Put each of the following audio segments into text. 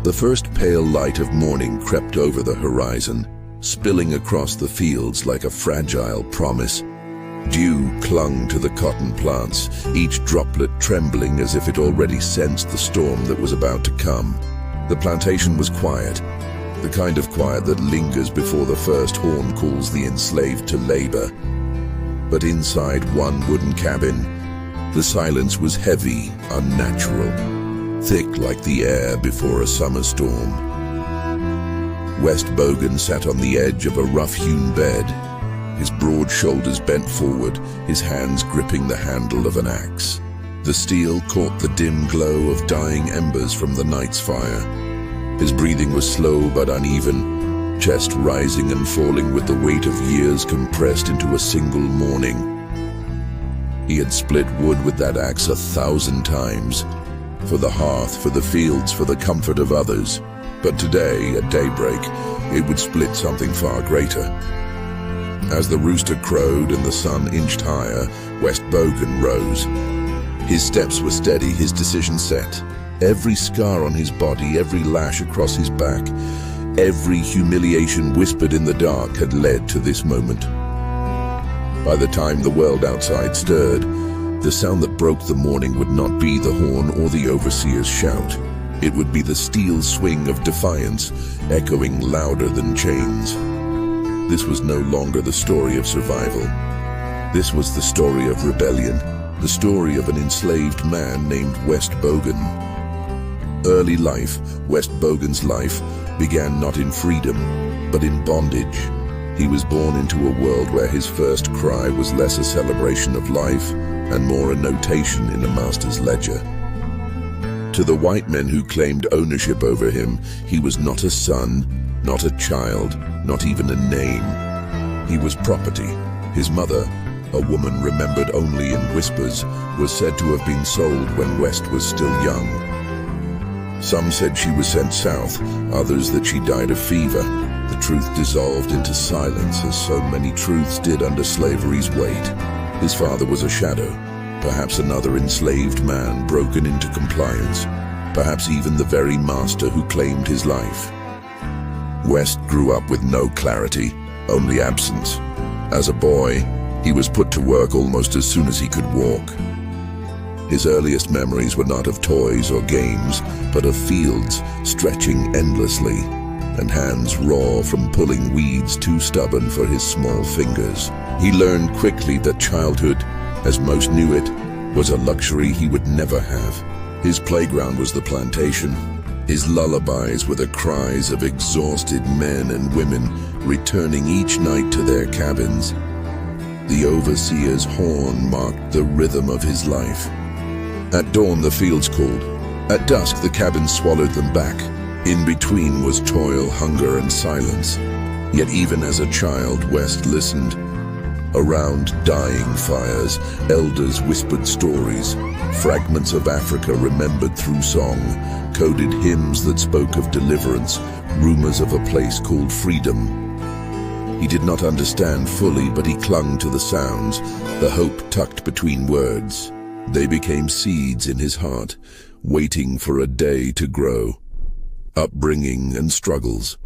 The first pale light of morning crept over the horizon, spilling across the fields like a fragile promise. Dew clung to the cotton plants, each droplet trembling as if it already sensed the storm that was about to come. The plantation was quiet, the kind of quiet that lingers before the first horn calls the enslaved to labor. But inside one wooden cabin, the silence was heavy, unnatural, thick like the air before a summer storm. West Bogan sat on the edge of a rough-hewn bed, his broad shoulders bent forward, his hands gripping the handle of an axe. The steel caught the dim glow of dying embers from the night's fire. His breathing was slow but uneven, chest rising and falling with the weight of years compressed into a single morning. He had split wood with that axe 1,000 times, for the hearth, for the fields, for the comfort of others. But today, at daybreak, it would split something far greater. As the rooster crowed and the sun inched higher, West Bogan rose. His steps were steady, his decision set. Every scar on his body, every lash across his back, every humiliation whispered in the dark had led to this moment. By the time the world outside stirred, the sound that broke the morning would not be the horn or the overseer's shout. It would be the steel swing of defiance, echoing louder than chains. This was no longer the story of survival. This was the story of rebellion, the story of an enslaved man named West Bogan. Early life, West Bogan's life, began not in freedom, but in bondage. He was born into a world where his first cry was less a celebration of life and more a notation in a master's ledger. To the white men who claimed ownership over him, he was not a son, not a child, not even a name. He was property. His mother, a woman remembered only in whispers, was said to have been sold when West was still young. Some said she was sent south, others that she died of fever. The truth dissolved into silence, as so many truths did under slavery's weight. His father was a shadow, perhaps another enslaved man broken into compliance, perhaps even the very master who claimed his life. West grew up with no clarity, only absence. As a boy, he was put to work almost as soon as he could walk. His earliest memories were not of toys or games, but of fields stretching endlessly, and hands raw from pulling weeds too stubborn for his small fingers. He learned quickly that childhood, as most knew it, was a luxury he would never have. His playground was the plantation. His lullabies were the cries of exhausted men and women returning each night to their cabins. The overseer's horn marked the rhythm of his life. At dawn the fields called. At dusk the cabins swallowed them back. In between was toil, hunger, and silence. Yet even as a child, West listened. Around dying fires, elders whispered stories, fragments of Africa remembered through song, coded hymns that spoke of deliverance, rumors of a place called freedom. He did not understand fully, but he clung to the sounds, the hope tucked between words. They became seeds in his heart, waiting for a day to grow. Upbringing and struggles.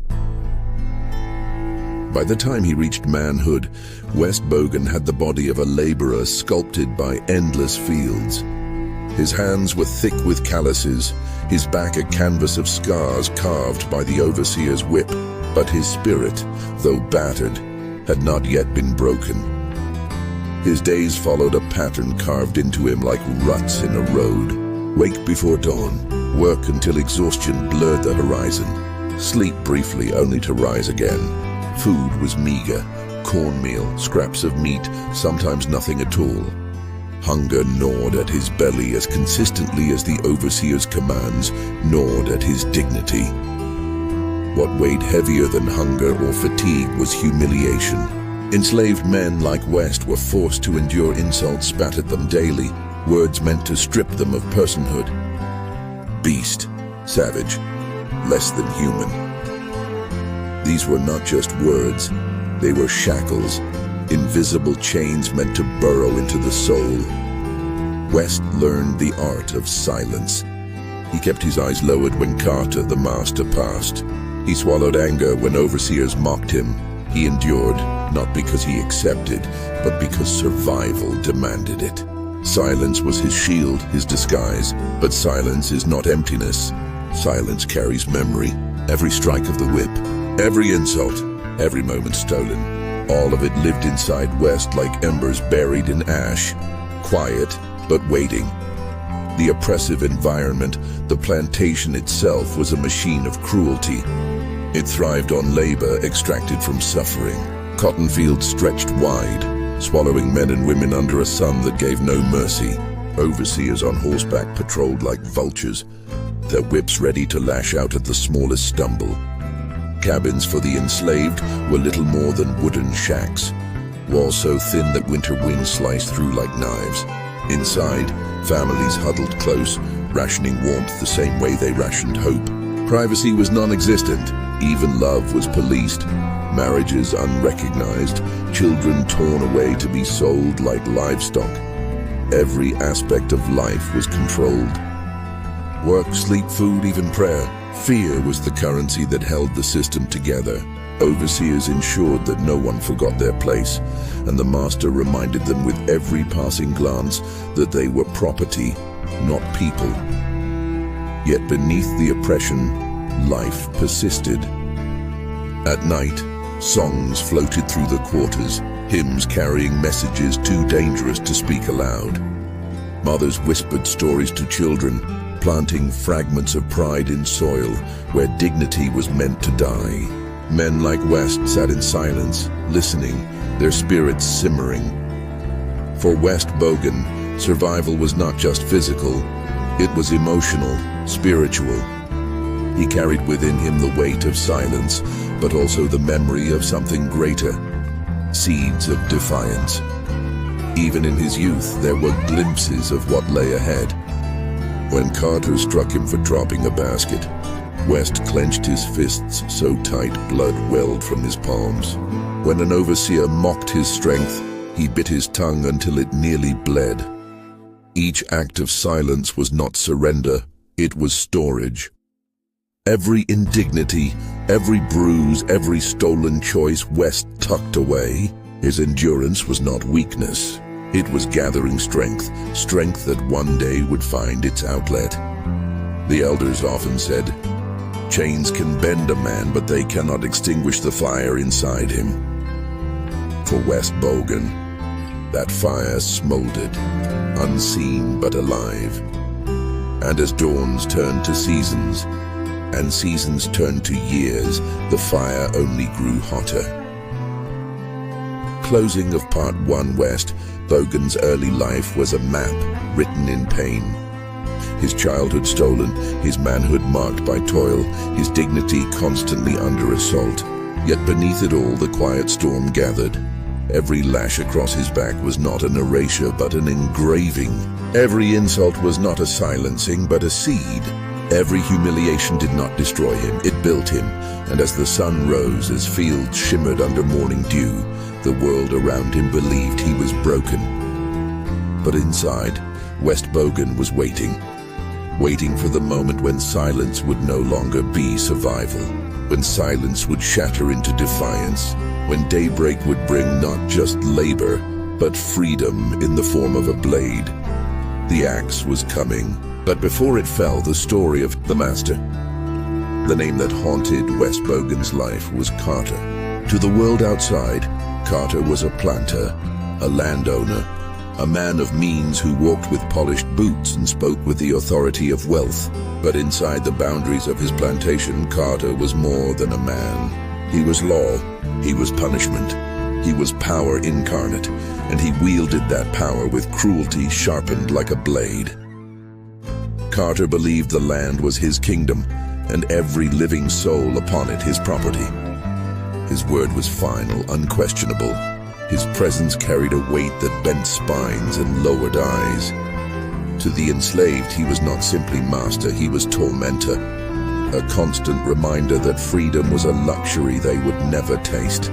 By the time he reached manhood, West Bogan had the body of a laborer sculpted by endless fields. His hands were thick with calluses, his back a canvas of scars carved by the overseer's whip, but his spirit, though battered, had not yet been broken. His days followed a pattern carved into him like ruts in a road. Wake before dawn, work until exhaustion blurred the horizon, sleep briefly only to rise again. Food was meager, cornmeal, scraps of meat, sometimes nothing at all. Hunger gnawed at his belly as consistently as the overseer's commands gnawed at his dignity. What weighed heavier than hunger or fatigue was humiliation. Enslaved men like West were forced to endure insults spat at them daily, words meant to strip them of personhood. Beast, savage, less than human. These were not just words, they were shackles, invisible chains meant to burrow into the soul. West learned the art of silence. He kept his eyes lowered when Carter, the master, passed. He swallowed anger when overseers mocked him. He endured, not because he accepted, but because survival demanded it. Silence was his shield, his disguise, but silence is not emptiness. Silence carries memory. Every strike of the whip, every insult, every moment stolen. All of it lived inside West like embers buried in ash. Quiet, but waiting. The oppressive environment, the plantation itself, was a machine of cruelty. It thrived on labor extracted from suffering. Cotton fields stretched wide, swallowing men and women under a sun that gave no mercy. Overseers on horseback patrolled like vultures, their whips ready to lash out at the smallest stumble. Cabins for the enslaved were little more than wooden shacks, walls so thin that winter winds sliced through like knives. Inside, families huddled close, rationing warmth the same way they rationed hope. Privacy was non-existent. Even love was policed. Marriages unrecognized, children torn away to be sold like livestock. Every aspect of life was controlled. Work, sleep, food, even prayer. Fear was the currency that held the system together. Overseers ensured that no one forgot their place, and the master reminded them with every passing glance that they were property, not people. Yet beneath the oppression, life persisted. At night, songs floated through the quarters, hymns carrying messages too dangerous to speak aloud. Mothers whispered stories to children, planting fragments of pride in soil where dignity was meant to die. Men like West sat in silence, listening, their spirits simmering. For West Bogan, survival was not just physical, it was emotional, spiritual. He carried within him the weight of silence, but also the memory of something greater, seeds of defiance. Even in his youth, there were glimpses of what lay ahead. When Carter struck him for dropping a basket, West clenched his fists so tight blood welled from his palms. When an overseer mocked his strength, he bit his tongue until it nearly bled. Each act of silence was not surrender, it was storage. Every indignity, every bruise, every stolen choice West tucked away. His endurance was not weakness. It was gathering strength, strength that one day would find its outlet. The elders often said, "Chains can bend a man, but they cannot extinguish the fire inside him." For West Bogan, that fire smoldered, unseen but alive. And as dawns turned to seasons, and seasons turned to years, the fire only grew hotter. Closing of Part 1. West Bogan's early life was a map written in pain. His childhood stolen, his manhood marked by toil, his dignity constantly under assault. Yet beneath it all, the quiet storm gathered. Every lash across his back was not an erasure, but an engraving. Every insult was not a silencing, but a seed. Every humiliation did not destroy him, it built him. And as the sun rose, as fields shimmered under morning dew, the world around him believed he was broken. But inside, West Bogan was waiting. Waiting for the moment when silence would no longer be survival, when silence would shatter into defiance, when daybreak would bring not just labor, but freedom in the form of a blade. The axe was coming, but before it fell, the story of the master. The name that haunted West Bogan's life was Carter. To the world outside, Carter was a planter, a landowner, a man of means who walked with polished boots and spoke with the authority of wealth. But inside the boundaries of his plantation, Carter was more than a man. He was law, he was punishment, he was power incarnate, and he wielded that power with cruelty sharpened like a blade. Carter believed the land was his kingdom, and every living soul upon it his property. His word was final, unquestionable. His presence carried a weight that bent spines and lowered eyes. To the enslaved, he was not simply master, he was tormentor. A constant reminder that freedom was a luxury they would never taste.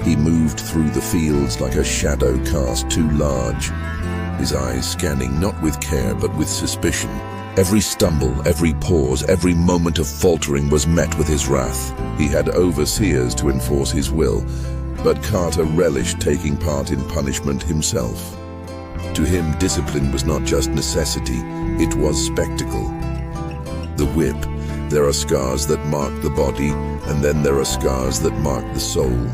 He moved through the fields like a shadow cast too large. his eyes scanning not with care but with suspicion. Every stumble, every pause, every moment of faltering was met with his wrath. He had overseers to enforce his will, but Carter relished taking part in punishment himself. To him, discipline was not just necessity, it was spectacle. The whip. There are scars that mark the body, and then there are scars that mark the soul.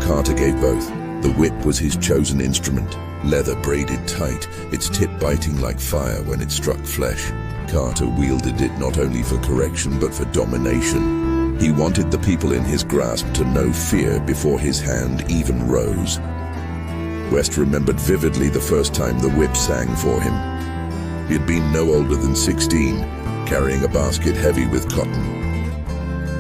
Carter gave both. The whip was his chosen instrument, leather braided tight, its tip biting like fire when it struck flesh. Carter wielded it not only for correction but for domination. He wanted the people in his grasp to know fear before his hand even rose. West remembered vividly the first time the whip sang for him. He had been no older than 16, carrying a basket heavy with cotton.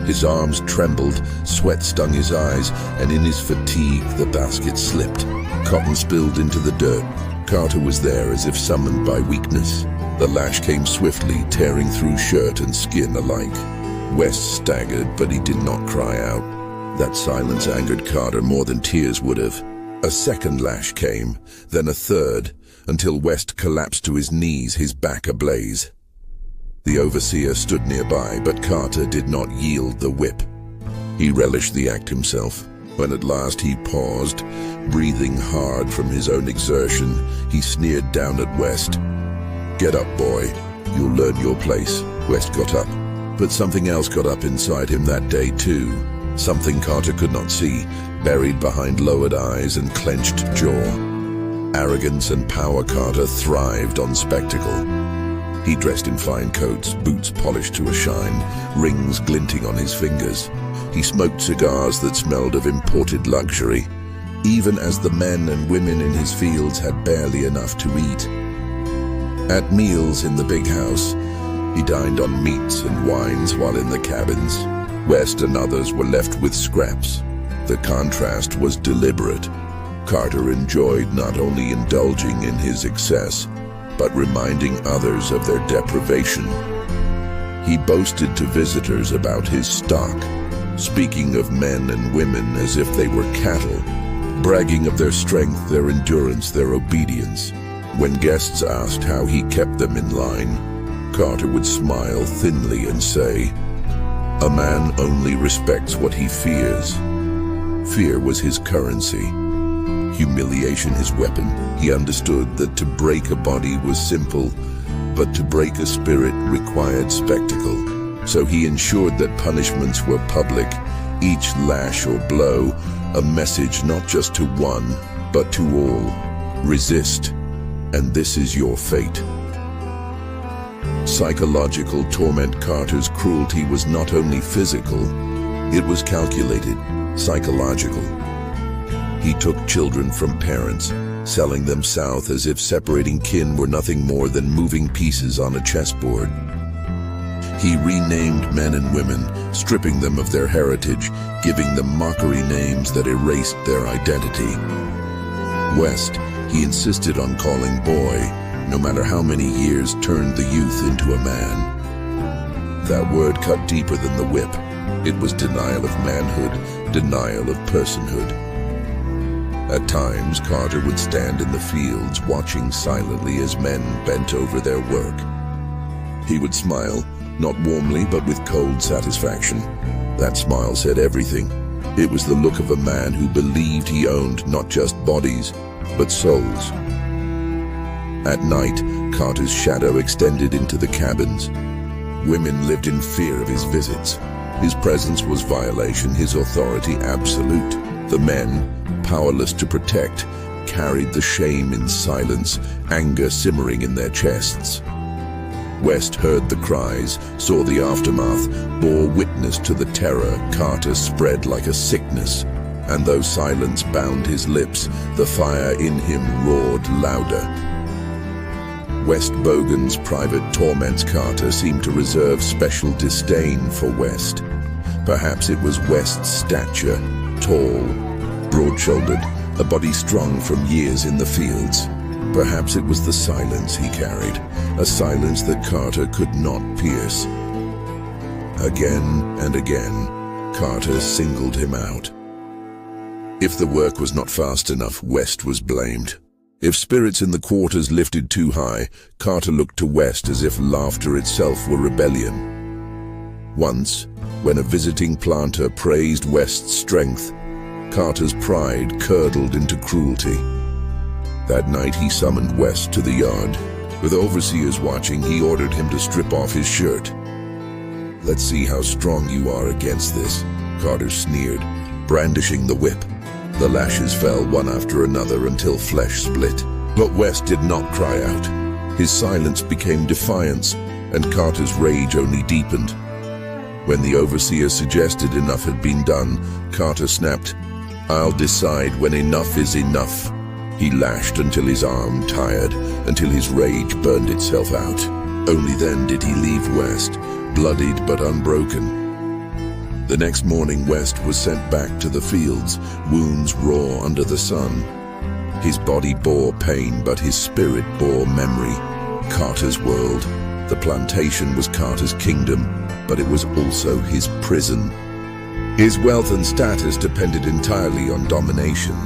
His arms trembled, sweat stung his eyes, and in his fatigue the basket slipped. Cotton spilled into the dirt. Carter was there as if summoned by weakness. The lash came swiftly, tearing through shirt and skin alike. West staggered, but he did not cry out. That silence angered Carter more than tears would have. A second lash came, then a third, until West collapsed to his knees, his back ablaze. The overseer stood nearby, but Carter did not yield the whip. He relished the act himself. When at last he paused, breathing hard from his own exertion, he sneered down at West. "Get up, boy. You'll learn your place." West got up. But something else got up inside him that day too. Something Carter could not see, buried behind lowered eyes and clenched jaw. Arrogance and power. Carter thrived on spectacle. He dressed in fine coats, boots polished to a shine, rings glinting on his fingers. He smoked cigars that smelled of imported luxury, even as the men and women in his fields had barely enough to eat. At meals in the big house, he dined on meats and wines, while in the cabins, West and others were left with scraps. The contrast was deliberate. Carter enjoyed not only indulging in his excess, but reminding others of their deprivation. He boasted to visitors about his stock, speaking of men and women as if they were cattle, bragging of their strength, their endurance, their obedience. When guests asked how he kept them in line, Carter would smile thinly and say, "A man only respects what he fears." Fear was his currency. Humiliation his weapon. He understood that to break a body was simple, but to break a spirit required spectacle. So he ensured that punishments were public, each lash or blow a message not just to one, but to all. Resist, and this is your fate. Psychological torment. Carter's cruelty was not only physical, it was calculated, psychological. He took children from parents, selling them south as if separating kin were nothing more than moving pieces on a chessboard. He renamed men and women, stripping them of their heritage, giving them mockery names that erased their identity. West, he insisted on calling boy, no matter how many years turned the youth into a man. That word cut deeper than the whip. It was denial of manhood, denial of personhood. At times, Carter would stand in the fields, watching silently as men bent over their work. He would smile, not warmly but with cold satisfaction. That smile said everything. It was the look of a man who believed he owned not just bodies, but souls. At night, Carter's shadow extended into the cabins. Women lived in fear of his visits. His presence was violation, his authority absolute. The men, powerless to protect, carried the shame in silence, anger simmering in their chests. West heard the cries, saw the aftermath, bore witness to the terror Carter spread like a sickness. And though silence bound his lips, the fire in him roared louder. West Bogan's private torments. Carter seemed to reserve special disdain for West. Perhaps it was West's stature, tall, broad-shouldered, a body strong from years in the fields. Perhaps it was the silence he carried, a silence that Carter could not pierce. Again and again, Carter singled him out. If the work was not fast enough, West was blamed. If spirits in the quarters lifted too high, Carter looked to West as if laughter itself were rebellion. Once, when a visiting planter praised West's strength, Carter's pride curdled into cruelty. That night he summoned West to the yard. With overseers watching, he ordered him to strip off his shirt. "Let's see how strong you are against this," Carter sneered, brandishing the whip. The lashes fell one after another until flesh split. But West did not cry out. His silence became defiance, and Carter's rage only deepened. When the overseer suggested enough had been done, Carter snapped, "I'll decide when enough is enough." He lashed until his arm tired, until his rage burned itself out. Only then did he leave West, bloodied but unbroken. The next morning, West was sent back to the fields, wounds raw under the sun. His body bore pain, but his spirit bore memory. Carter's world. The plantation was Carter's kingdom, but it was also his prison. His wealth and status depended entirely on domination.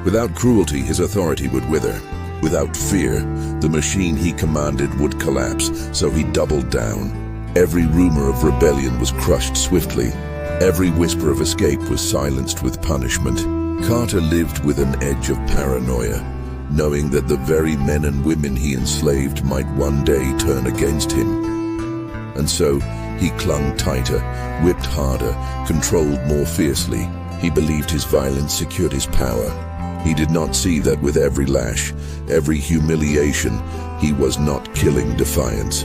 Without cruelty, his authority would wither. Without fear, the machine he commanded would collapse, so he doubled down. Every rumor of rebellion was crushed swiftly. Every whisper of escape was silenced with punishment. Carter lived with an edge of paranoia, knowing that the very men and women he enslaved might one day turn against him. And so, he clung tighter, whipped harder, controlled more fiercely. He believed his violence secured his power. He did not see that with every lash, every humiliation, he was not killing defiance.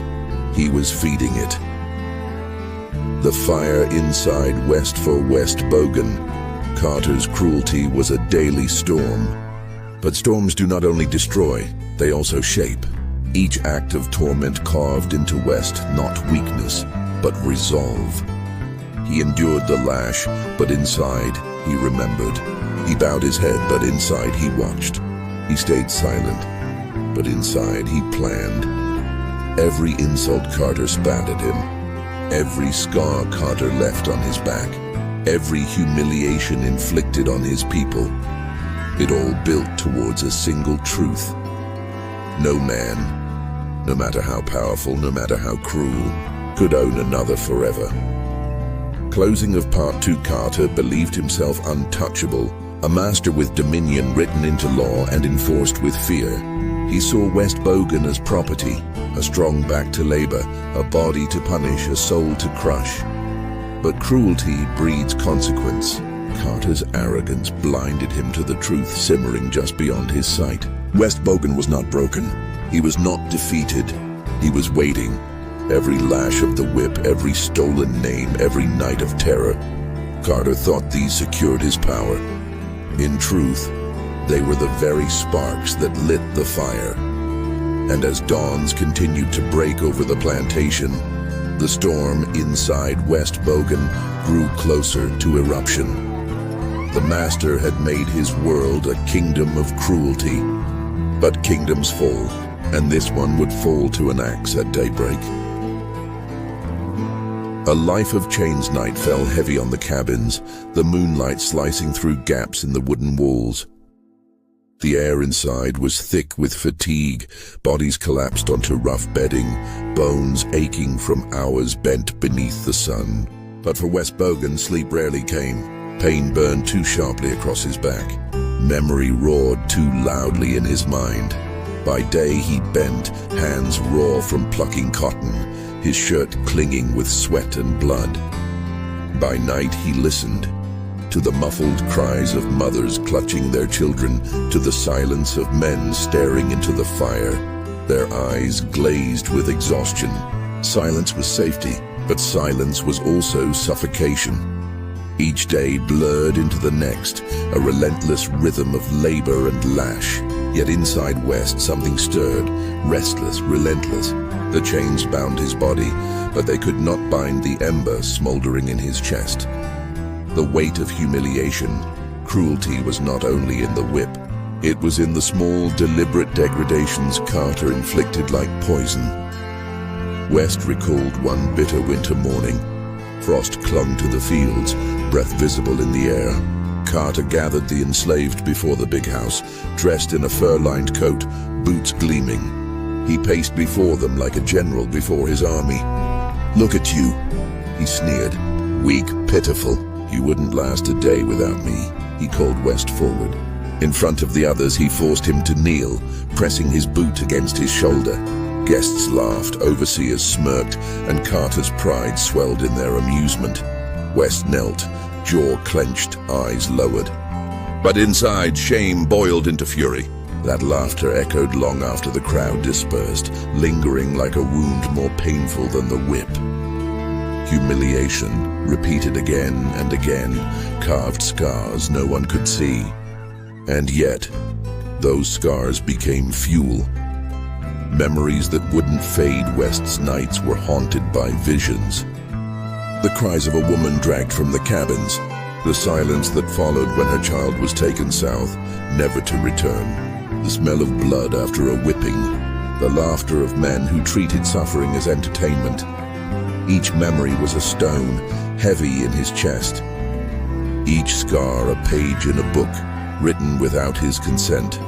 He was feeding it. The fire inside West Bogan. Carter's cruelty was a daily storm. But storms do not only destroy, they also shape. Each act of torment carved into West not weakness, but resolve. He endured the lash, but inside he remembered. He bowed his head, but inside he watched. He stayed silent, but inside he planned. Every insult Carter spat at him, every scar Carter left on his back, every humiliation inflicted on his people, it all built towards a single truth. No man, no matter how powerful, no matter how cruel, could own another forever. Closing of Part 2. Carter believed himself untouchable, a master with dominion written into law and enforced with fear. He saw West Bogan as property, a strong back to labor, a body to punish, a soul to crush. But cruelty breeds consequence. Carter's arrogance blinded him to the truth simmering just beyond his sight. West Bogan was not broken. He was not defeated. He was waiting. Every lash of the whip, every stolen name, every night of terror. Carter thought these secured his power. In truth, they were the very sparks that lit the fire. And as dawns continued to break over the plantation, the storm inside West Bogan grew closer to eruption. The master had made his world a kingdom of cruelty. But kingdoms fall, and this one would fall to an axe at daybreak. A life of chains night fell heavy on the cabins, the moonlight slicing through gaps in the wooden walls. The air inside was thick with fatigue, bodies collapsed onto rough bedding, bones aching from hours bent beneath the sun. But for West Bogan, sleep rarely came. Pain burned too sharply across his back. Memory roared too loudly in his mind. By day he bent, hands raw from plucking cotton, his shirt clinging with sweat and blood. By night he listened, to the muffled cries of mothers clutching their children, to the silence of men staring into the fire, their eyes glazed with exhaustion. Silence was safety, but silence was also suffocation. Each day blurred into the next, a relentless rhythm of labor and lash. Yet inside West something stirred, restless, relentless. The chains bound his body, but they could not bind the ember smoldering in his chest. The weight of humiliation, cruelty was not only in the whip. It was in the small, deliberate degradations Carter inflicted like poison. West recalled one bitter winter morning. Frost clung to the fields, breath visible in the air. Carter gathered the enslaved before the big house, dressed in a fur-lined coat, boots gleaming. He paced before them like a general before his army. "Look at you," he sneered. "Weak, pitiful. You wouldn't last a day without me." He called West forward. In front of the others, he forced him to kneel, pressing his boot against his shoulder. Guests laughed, overseers smirked, and Carter's pride swelled in their amusement. West knelt, jaw clenched, eyes lowered. But inside, shame boiled into fury. That laughter echoed long after the crowd dispersed, lingering like a wound more painful than the whip. Humiliation, repeated again and again, carved scars no one could see. And yet, those scars became fuel. Memories that wouldn't fade. West's nights were haunted by visions. The cries of a woman dragged from the cabins, the silence that followed when her child was taken south, never to return, the smell of blood after a whipping, the laughter of men who treated suffering as entertainment. Each memory was a stone, heavy in his chest. Each scar a page in a book, written without his consent.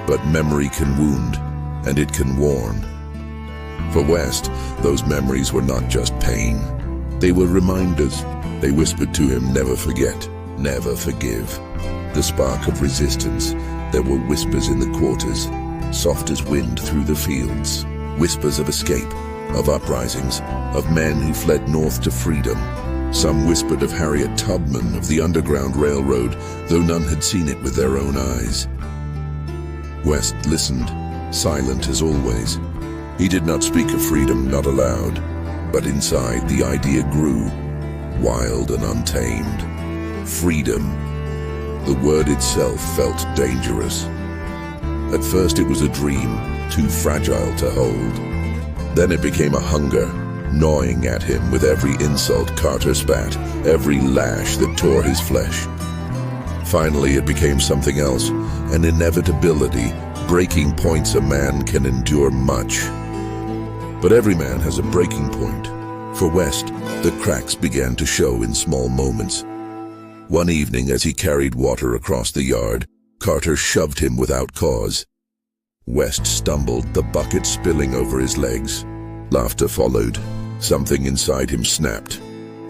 But memory can wound, and it can warn. For West, those memories were not just pain. They were reminders. They whispered to him, never forget, never forgive. The spark of resistance. There were whispers in the quarters, soft as wind through the fields. Whispers of escape, of uprisings, of men who fled north to freedom. Some whispered of Harriet Tubman, of the Underground Railroad, though none had seen it with their own eyes. West listened, silent as always. He did not speak of freedom, not aloud, but inside the idea grew, wild and untamed. Freedom. The word itself felt dangerous. At first it was a dream, too fragile to hold. Then it became a hunger, gnawing at him with every insult Carter spat, every lash that tore his flesh. Finally it became something else, an inevitability, breaking points. A man can endure much. But every man has a breaking point. For West, the cracks began to show in small moments. One evening, as he carried water across the yard, Carter shoved him without cause. West stumbled, the bucket spilling over his legs. Laughter followed. Something inside him snapped.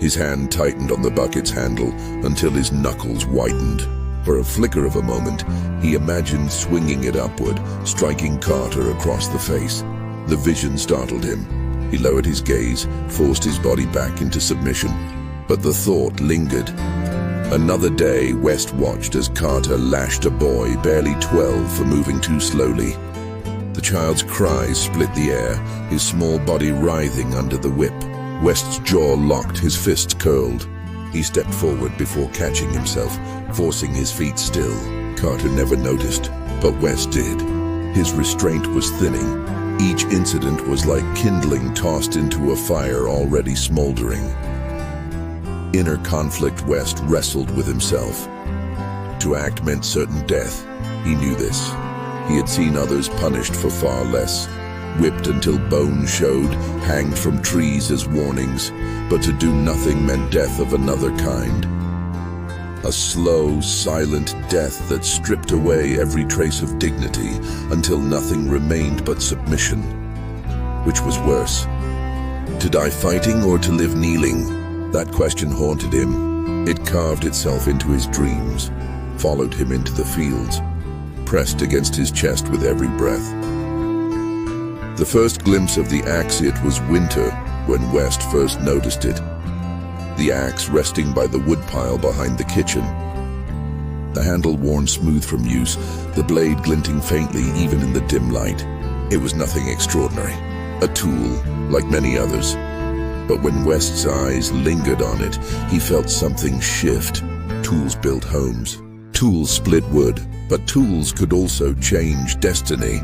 His hand tightened on the bucket's handle until his knuckles whitened. For a flicker of a moment, he imagined swinging it upward, striking Carter across the face. The vision startled him. He lowered his gaze, forced his body back into submission. But the thought lingered. Another day, West watched as Carter lashed a boy, barely 12, for moving too slowly. The child's cries split the air, his small body writhing under the whip. West's jaw locked, his fists curled. He stepped forward before catching himself, forcing his feet still. Carter never noticed, but West did. His restraint was thinning. Each incident was like kindling tossed into a fire already smoldering. Inner conflict. West wrestled with himself. To act meant certain death. He knew this. He had seen others punished for far less. Whipped until bone showed, hanged from trees as warnings. But to do nothing meant death of another kind. A slow, silent death that stripped away every trace of dignity until nothing remained but submission. Which was worse? To die fighting or to live kneeling? That question haunted him. It carved itself into his dreams, followed him into the fields, pressed against his chest with every breath. The first glimpse of the axe, it was winter when West first noticed it. The axe resting by the woodpile behind the kitchen. The handle worn smooth from use, the blade glinting faintly even in the dim light. It was nothing extraordinary, a tool like many others. But when West's eyes lingered on it, he felt something shift. Tools built homes. Tools split wood, but tools could also change destiny.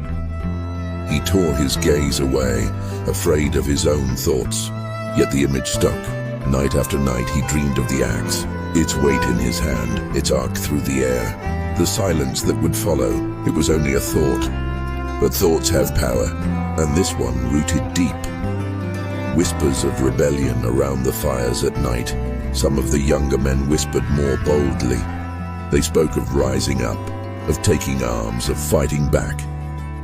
He tore his gaze away, afraid of his own thoughts. Yet the image stuck. Night after night he dreamed of the axe, its weight in his hand, its arc through the air, the silence that would follow. It was only a thought. But thoughts have power, and this one rooted deep. Whispers of rebellion around the fires at night. Some of the younger men whispered more boldly. They spoke of rising up, of taking arms, of fighting back.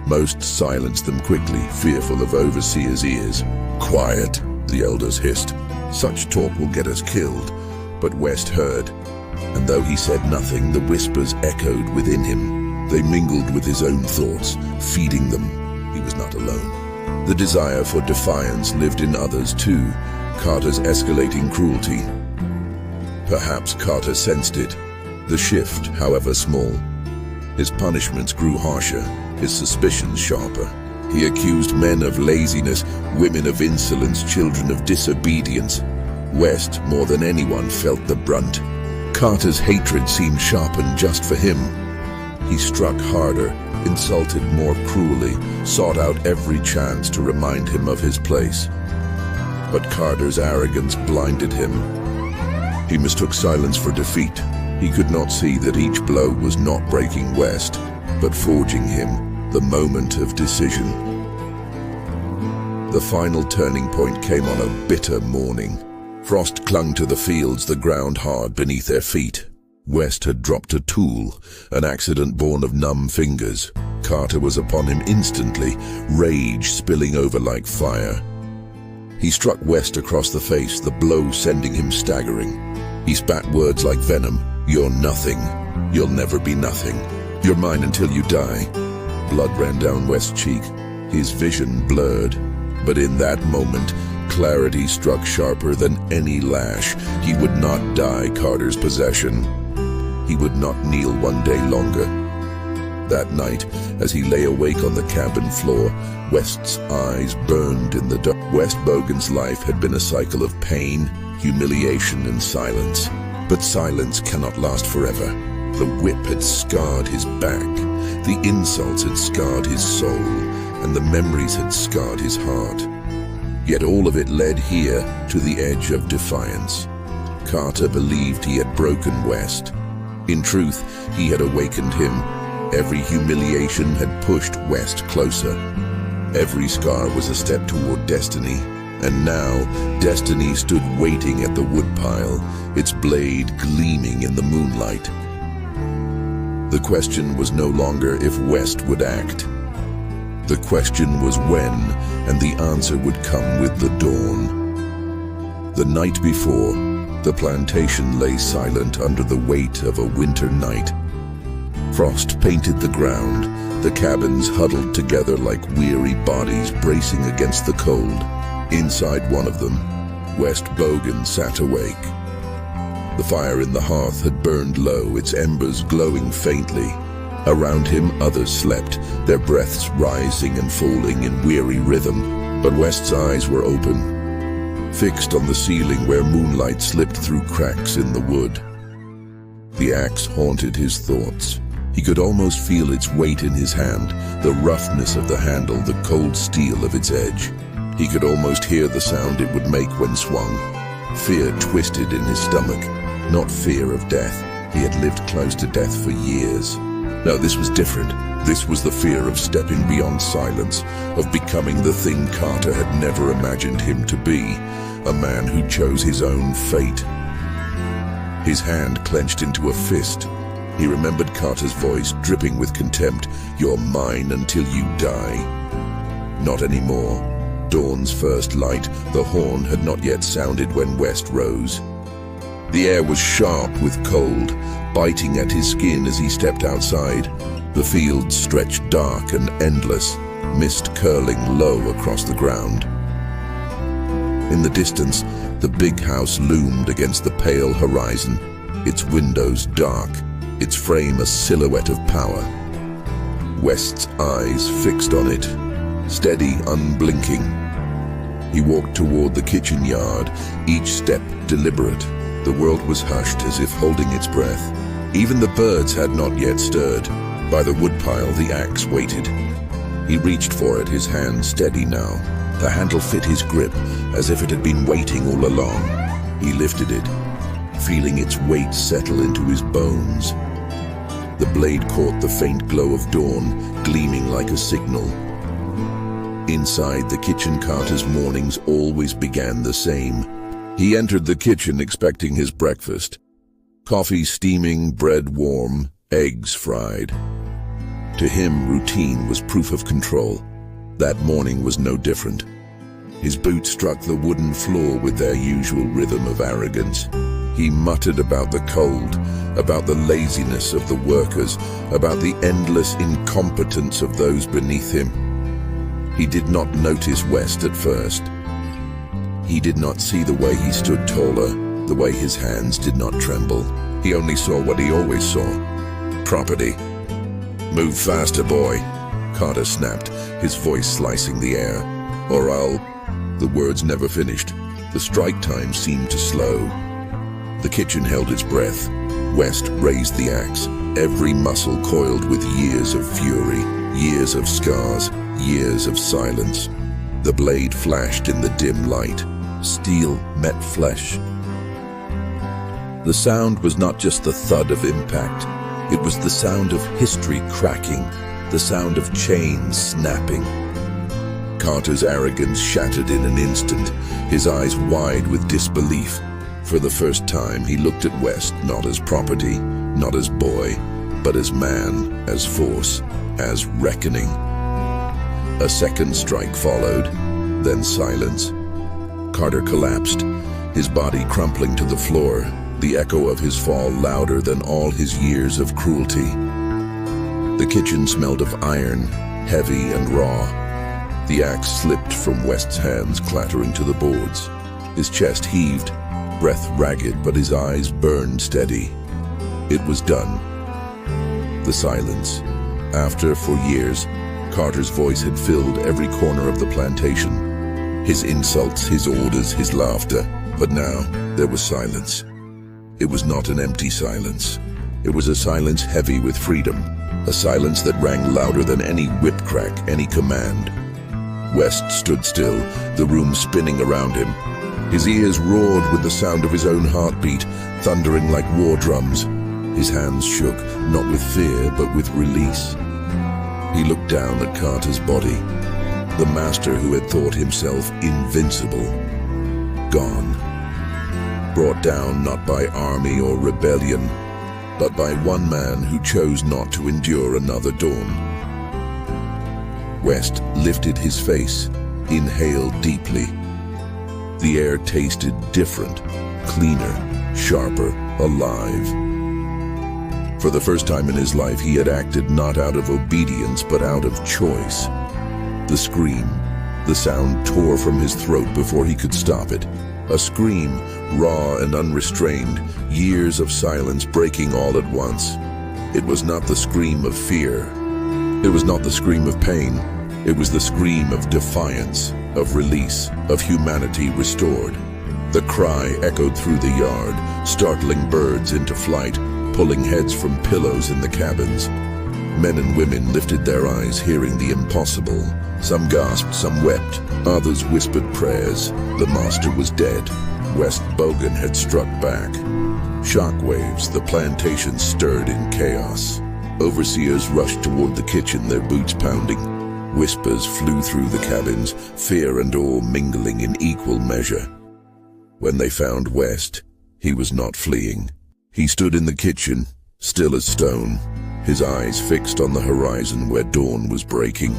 Most silenced them quickly, fearful of overseers' ears. "Quiet," the elders hissed. "Such talk will get us killed." But West heard, and though he said nothing, the whispers echoed within him. They mingled with his own thoughts, feeding them. He was not alone. The desire for defiance lived in others too, Carter's escalating cruelty. Perhaps Carter sensed it, the shift, however small. His punishments grew harsher, his suspicions sharper. He accused men of laziness, women of insolence, children of disobedience. West, more than anyone, felt the brunt. Carter's hatred seemed sharpened just for him. He struck harder, insulted more cruelly, sought out every chance to remind him of his place. But Carter's arrogance blinded him. He mistook silence for defeat. He could not see that each blow was not breaking West, but forging him, the moment of decision. The final turning point came on a bitter morning. Frost clung to the fields, the ground hard beneath their feet. West had dropped a tool, an accident born of numb fingers. Carter was upon him instantly, rage spilling over like fire. He struck West across the face, the blow sending him staggering. He spat words like venom. "You're nothing. You'll never be nothing. You're mine until you die." Blood ran down West's cheek. His vision blurred. But in that moment, clarity struck sharper than any lash. He would not die Carter's possession. He would not kneel one day longer. That night, as he lay awake on the cabin floor, West's eyes burned in the dark. West Bogan's life had been a cycle of pain, humiliation, and silence. But silence cannot last forever. The whip had scarred his back, the insults had scarred his soul, and the memories had scarred his heart. Yet all of it led here to the edge of defiance. Carter believed he had broken West. In truth, he had awakened him. Every humiliation had pushed West closer. Every scar was a step toward destiny. And now, destiny stood waiting at the woodpile, its blade gleaming in the moonlight. The question was no longer if West would act. The question was when, and the answer would come with the dawn. The night before, the plantation lay silent under the weight of a winter night. Frost painted the ground, the cabins huddled together like weary bodies bracing against the cold. Inside one of them, West Bogan sat awake. The fire in the hearth had burned low, its embers glowing faintly. Around him, others slept, their breaths rising and falling in weary rhythm. But West's eyes were open, fixed on the ceiling where moonlight slipped through cracks in the wood. The axe haunted his thoughts. He could almost feel its weight in his hand, the roughness of the handle, the cold steel of its edge. He could almost hear the sound it would make when swung. Fear twisted in his stomach, not fear of death. He had lived close to death for years. No, this was different. This was the fear of stepping beyond silence, of becoming the thing Carter had never imagined him to be, a man who chose his own fate. His hand clenched into a fist. He remembered Carter's voice, dripping with contempt. "You're mine until you die." Not anymore. Dawn's first light, the horn had not yet sounded when West rose. The air was sharp with cold, biting at his skin as he stepped outside. The fields stretched dark and endless, mist curling low across the ground. In the distance, the big house loomed against the pale horizon, its windows dark, its frame a silhouette of power. West's eyes fixed on it, steady, unblinking. He walked toward the kitchen yard, each step deliberate. The world was hushed as if holding its breath. Even the birds had not yet stirred. By the woodpile, the axe waited. He reached for it, his hand steady now. The handle fit his grip, as if it had been waiting all along. He lifted it, feeling its weight settle into his bones. The blade caught the faint glow of dawn, gleaming like a signal. Inside the kitchen, Carter's mornings always began the same. He entered the kitchen expecting his breakfast. Coffee steaming, bread warm, eggs fried. To him, routine was proof of control. That morning was no different. His boots struck the wooden floor with their usual rhythm of arrogance. He muttered about the cold, about the laziness of the workers, about the endless incompetence of those beneath him. He did not notice West at first. He did not see the way he stood taller, the way his hands did not tremble. He only saw what he always saw: property. "Move faster, boy," Carter snapped, his voice slicing the air. "Or I'll—" The words never finished. The strike time seemed to slow. The kitchen held its breath. West raised the axe, every muscle coiled with years of fury, years of scars, years of silence. The blade flashed in the dim light. Steel met flesh. The sound was not just the thud of impact. It was the sound of history cracking, the sound of chains snapping. Carter's arrogance shattered in an instant, his eyes wide with disbelief. For the first time, he looked at West not as property, not as boy, but as man, as force, as reckoning. A second strike followed, then silence. Carter collapsed, his body crumpling to the floor, the echo of his fall louder than all his years of cruelty. The kitchen smelled of iron, heavy and raw. The axe slipped from West's hands, clattering to the boards. His chest heaved, breath ragged, but his eyes burned steady. It was done. The silence. After, for years, Carter's voice had filled every corner of the plantation. His insults, his orders, his laughter. But now, there was silence. It was not an empty silence. It was a silence heavy with freedom. A silence that rang louder than any whip crack, any command. West stood still, the room spinning around him. His ears roared with the sound of his own heartbeat, thundering like war drums. His hands shook, not with fear, but with release. He looked down at Carter's body, the master who had thought himself invincible. Gone. Brought down not by army or rebellion, but by one man who chose not to endure another dawn. West lifted his face, inhaled deeply. The air tasted different, cleaner, sharper, alive. For the first time in his life, he had acted not out of obedience, but out of choice. The scream, the sound tore from his throat before he could stop it. A scream, raw and unrestrained, years of silence breaking all at once. It was not the scream of fear. It was not the scream of pain. It was the scream of defiance, of release, of humanity restored. The cry echoed through the yard, startling birds into flight, pulling heads from pillows in the cabins. Men and women lifted their eyes, hearing the impossible. Some gasped, some wept, others whispered prayers. The master was dead. West Bogan had struck back. Shockwaves, the plantation stirred in chaos. Overseers rushed toward the kitchen, their boots pounding. Whispers flew through the cabins, fear and awe mingling in equal measure. When they found West, he was not fleeing. He stood in the kitchen, still as stone, his eyes fixed on the horizon where dawn was breaking.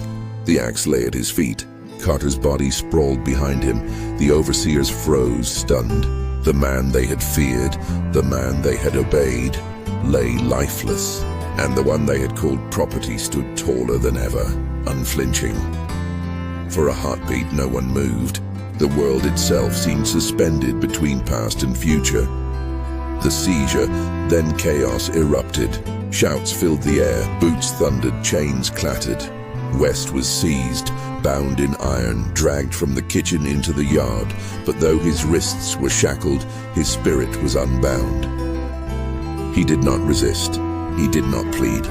The axe lay at his feet. Carter's body sprawled behind him. The overseers froze, stunned. The man they had feared, the man they had obeyed, lay lifeless. And the one they had called property stood taller than ever, unflinching. For a heartbeat, no one moved. The world itself seemed suspended between past and future. The seizure, then chaos erupted. Shouts filled the air, boots thundered, chains clattered. West was seized, bound in iron, dragged from the kitchen into the yard, but though his wrists were shackled, his spirit was unbound. He did not resist. He did not plead.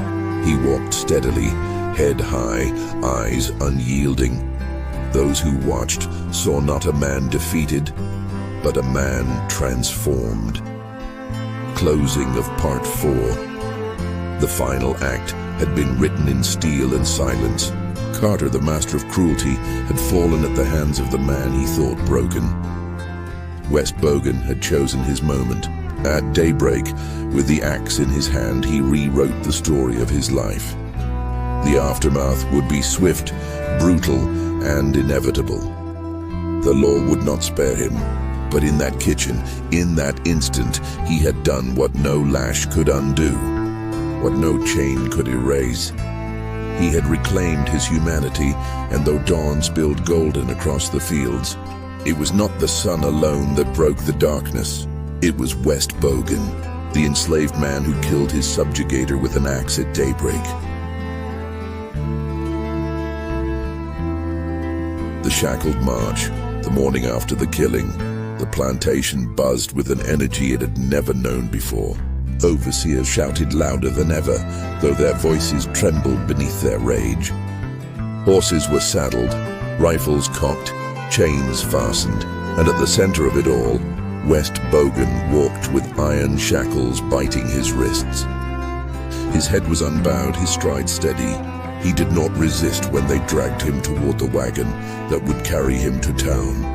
He walked steadily, head high, eyes unyielding. Those who watched saw not a man defeated, but a man transformed. Closing of Part 4. The final act had been written in steel and silence. Carter, the master of cruelty, had fallen at the hands of the man he thought broken. West Bogan had chosen his moment. At daybreak, with the axe in his hand, he rewrote the story of his life. The aftermath would be swift, brutal, and inevitable. The law would not spare him, but in that kitchen, in that instant, he had done what no lash could undo, what no chain could erase. He had reclaimed his humanity, and though dawn spilled golden across the fields, it was not the sun alone that broke the darkness. It was West Bogan, the enslaved man who killed his subjugator with an axe at daybreak. The shackled march, the morning after the killing, the plantation buzzed with an energy it had never known before. Overseers shouted louder than ever, though their voices trembled beneath their rage. Horses were saddled, rifles cocked, chains fastened, and at the center of it all, West Bogan walked with iron shackles biting his wrists. His head was unbowed, his stride steady. He did not resist when they dragged him toward the wagon that would carry him to town.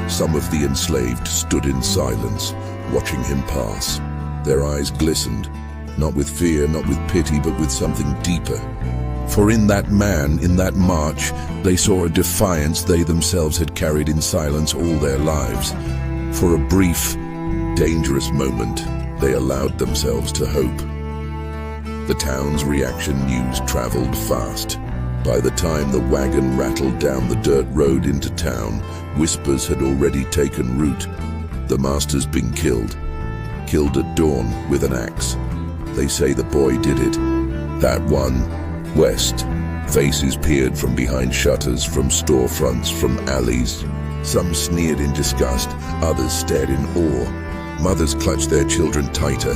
Some of the enslaved stood in silence, watching him pass. Their eyes glistened, not with fear, not with pity, but with something deeper. For in that man, in that march, they saw a defiance they themselves had carried in silence all their lives. For a brief, dangerous moment, they allowed themselves to hope. The town's reaction news traveled fast. By the time the wagon rattled down the dirt road into town, whispers had already taken root. The master's been killed at dawn with an axe. They say the boy did it. That one, West. Faces peered from behind shutters, from storefronts, from alleys. Some sneered in disgust, others stared in awe. Mothers clutched their children tighter.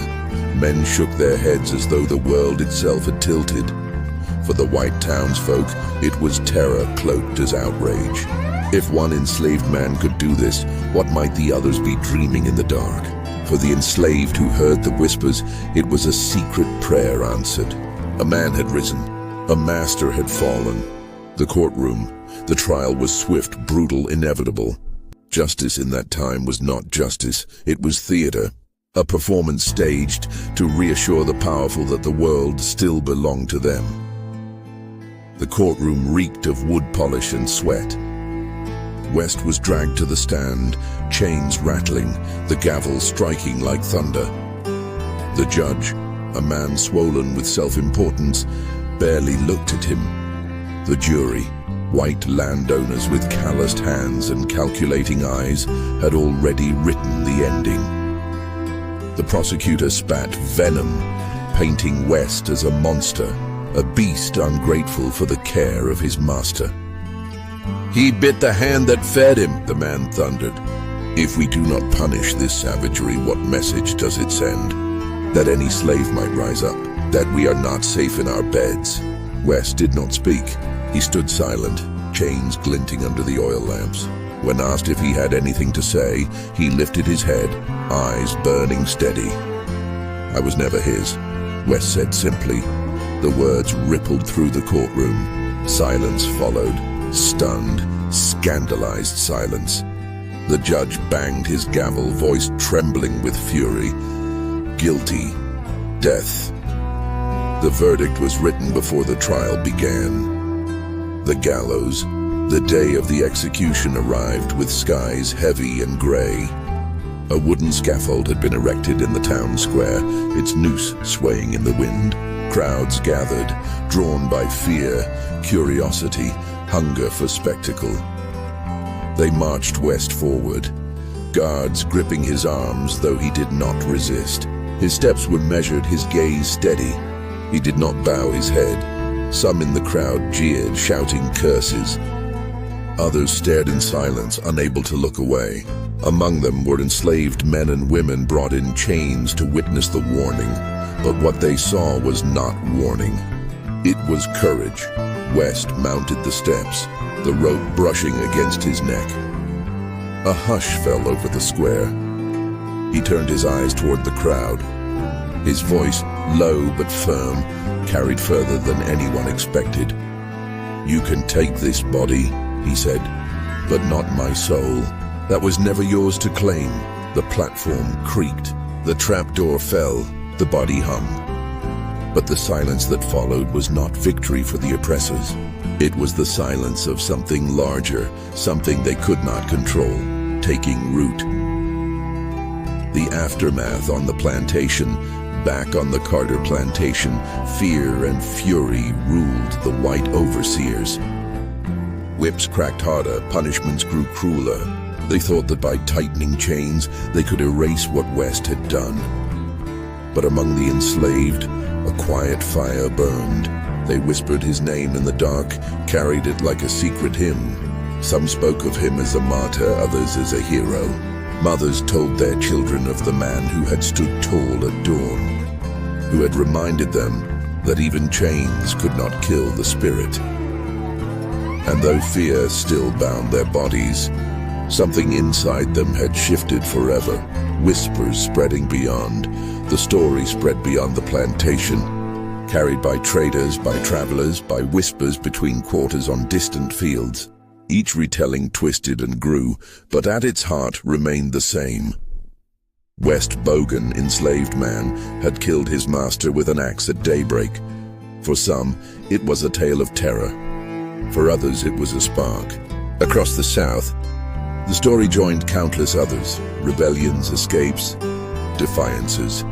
Men shook their heads as though the world itself had tilted. For the white townsfolk, it was terror cloaked as outrage. If one enslaved man could do this, what might the others be dreaming in the dark? For the enslaved who heard the whispers, it was a secret prayer answered. A man had risen. A master had fallen. The courtroom, the trial was swift, brutal, inevitable. Justice in that time was not justice, it was theater. A performance staged to reassure the powerful that the world still belonged to them. The courtroom reeked of wood polish and sweat. West was dragged to the stand, chains rattling, the gavel striking like thunder. The judge, a man swollen with self-importance, barely looked at him. The jury, white landowners with calloused hands and calculating eyes, had already written the ending. The prosecutor spat venom, painting West as a monster, a beast ungrateful for the care of his master. "He bit the hand that fed him," the man thundered. "If we do not punish this savagery, what message does it send? That any slave might rise up, that we are not safe in our beds." West did not speak. He stood silent, chains glinting under the oil lamps. When asked if he had anything to say, he lifted his head, eyes burning steady. "I was never his," West said simply. The words rippled through the courtroom. Silence followed. Stunned, scandalized silence. The judge banged his gavel, voice trembling with fury. Guilty. Death. The verdict was written before the trial began. The gallows, the day of the execution, arrived with skies heavy and gray. A wooden scaffold had been erected in the town square, its noose swaying in the wind. Crowds gathered, drawn by fear, curiosity, hunger for spectacle. They marched West forward, guards gripping his arms, though he did not resist. His steps were measured, his gaze steady. He did not bow his head. Some in the crowd jeered, shouting curses. Others stared in silence, unable to look away. Among them were enslaved men and women brought in chains to witness the warning. But what they saw was not warning. It was courage. West mounted the steps, the rope brushing against his neck. A hush fell over the square. He turned his eyes toward the crowd. His voice, low but firm, carried further than anyone expected. "You can take this body," he said, "but not my soul. That was never yours to claim. The platform creaked, the trapdoor fell, the body hung. But the silence that followed was not victory for the oppressors. It was the silence of something larger, something they could not control, taking root. The aftermath on the plantation, back on the Carter plantation, fear and fury ruled the white overseers. Whips cracked harder, punishments grew crueler. They thought that by tightening chains, they could erase what West had done. But among the enslaved, a quiet fire burned. They whispered his name in the dark, carried it like a secret hymn. Some spoke of him as a martyr, others as a hero. Mothers told their children of the man who had stood tall at dawn, who had reminded them that even chains could not kill the spirit. And though fear still bound their bodies, something inside them had shifted forever. Whispers spreading beyond. The story spread beyond the plantation, carried by traders, by travelers, by whispers between quarters on distant fields. Each retelling twisted and grew, but at its heart remained the same. West Bogan, enslaved man, had killed his master with an axe at daybreak. For some, it was a tale of terror. For others, it was a spark. Across the South, the story joined countless others, rebellions, escapes, defiances,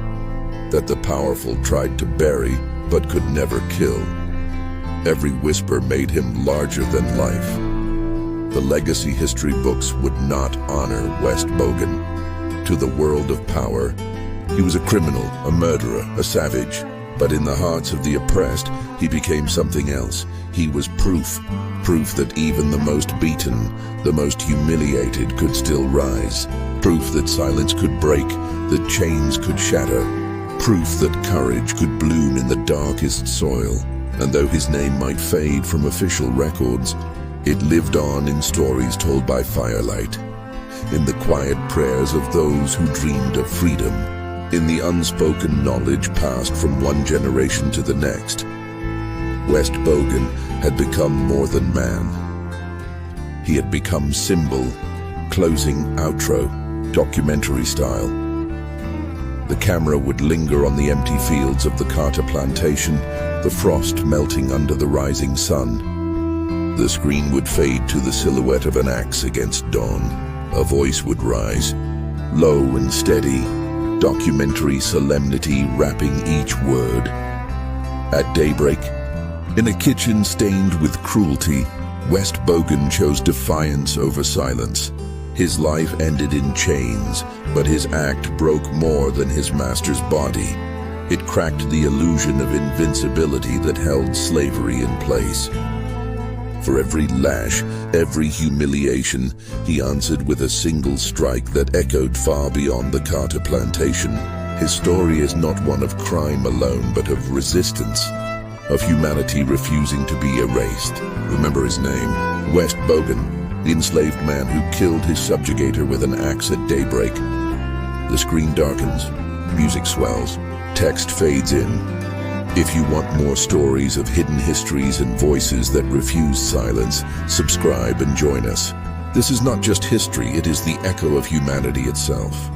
that the powerful tried to bury but could never kill. Every whisper made him larger than life. The legacy history books would not honor West Bogan. To the world of power, he was a criminal, a murderer, a savage. But in the hearts of the oppressed, he became something else. He was proof that even the most beaten, the most humiliated could still rise. Proof that silence could break, that chains could shatter. Proof that courage could bloom in the darkest soil. And though his name might fade from official records, it lived on in stories told by firelight, in the quiet prayers of those who dreamed of freedom, in the unspoken knowledge passed from one generation to the next. West Bogan had become more than man. He had become symbol, closing outro, documentary style. The camera would linger on the empty fields of the Carter plantation, the frost melting under the rising sun. The screen would fade to the silhouette of an axe against dawn. A voice would rise, low and steady, documentary solemnity wrapping each word. At daybreak, in a kitchen stained with cruelty, West Bogan chose defiance over silence. His life ended in chains, but his act broke more than his master's body. It cracked the illusion of invincibility that held slavery in place. For every lash, every humiliation, he answered with a single strike that echoed far beyond the Carter plantation. His story is not one of crime alone, but of resistance, of humanity refusing to be erased. Remember his name, West Bogan, the enslaved man who killed his subjugator with an axe at daybreak. The screen darkens, music swells, text fades in. If you want more stories of hidden histories and voices that refuse silence, subscribe and join us. This is not just history, it is the echo of humanity itself.